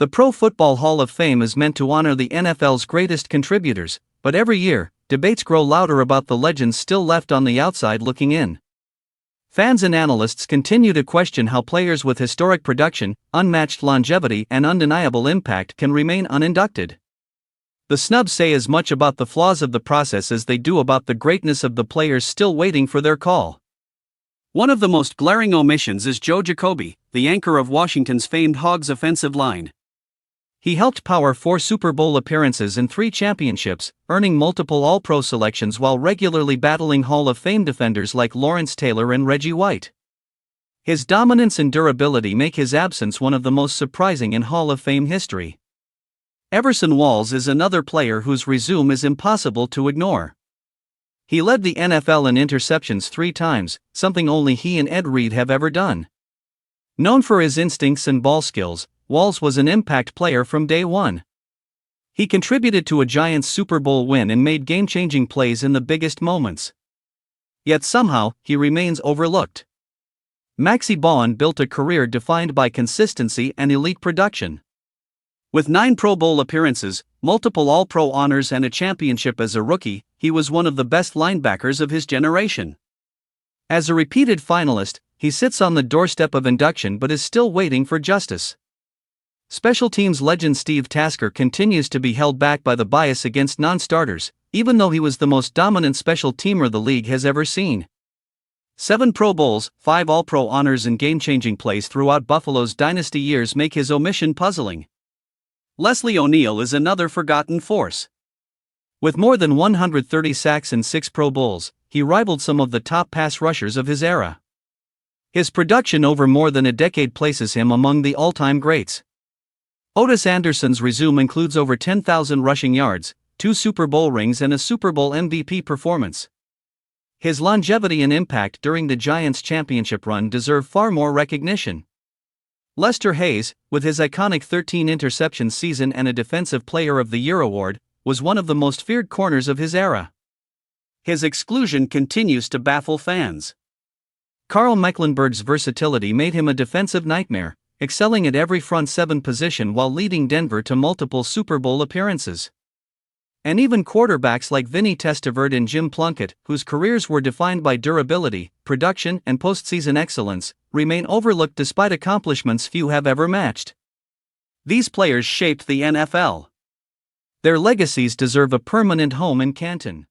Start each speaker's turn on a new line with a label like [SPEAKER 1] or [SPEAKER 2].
[SPEAKER 1] The Pro Football Hall of Fame is meant to honor the NFL's greatest contributors, but every year, debates grow louder about the legends still left on the outside looking in. Fans and analysts continue to question how players with historic production, unmatched longevity, and undeniable impact can remain uninducted. The snubs say as much about the flaws of the process as they do about the greatness of the players still waiting for their call. One of the most glaring omissions is Joe Jacoby, the anchor of Washington's famed Hogs offensive line. He helped power 4 Super Bowl appearances and 3 championships, earning multiple All-Pro selections while regularly battling Hall of Fame defenders like Lawrence Taylor and Reggie White. His dominance and durability make his absence one of the most surprising in Hall of Fame history. Everson Walls is another player whose resume is impossible to ignore. He led the NFL in interceptions 3 times, something only he and Ed Reed have ever done. Known for his instincts and ball skills, Walls was an impact player from day one. He contributed to a Giants Super Bowl win and made game-changing plays in the biggest moments. Yet somehow, he remains overlooked. Maxie Baughan built a career defined by consistency and elite production. With 9 Pro Bowl appearances, multiple All-Pro honors and a championship as a rookie, he was one of the best linebackers of his generation. As a repeated finalist, he sits on the doorstep of induction but is still waiting for justice. Special teams legend Steve Tasker continues to be held back by the bias against non-starters, even though he was the most dominant special teamer the league has ever seen. 7 Pro Bowls, 5 All-Pro honors and game-changing plays throughout Buffalo's dynasty years make his omission puzzling. Leslie O'Neal is another forgotten force. With more than 130 sacks and 6 Pro Bowls, he rivaled some of the top pass rushers of his era. His production over more than a decade places him among the all-time greats. Ottis Anderson's resume includes over 10,000 rushing yards, 2 Super Bowl rings and a Super Bowl MVP performance. His longevity and impact during the Giants' championship run deserve far more recognition. Lester Hayes, with his iconic 13-interception season and a Defensive Player of the Year award, was one of the most feared corners of his era. His exclusion continues to baffle fans. Karl Mecklenburg's versatility made him a defensive nightmare, excelling at every front 7 position while leading Denver to multiple Super Bowl appearances. And even quarterbacks like Vinny Testaverde and Jim Plunkett, whose careers were defined by durability, production, and postseason excellence, remain overlooked despite accomplishments few have ever matched. These players shaped the NFL. Their legacies deserve a permanent home in Canton.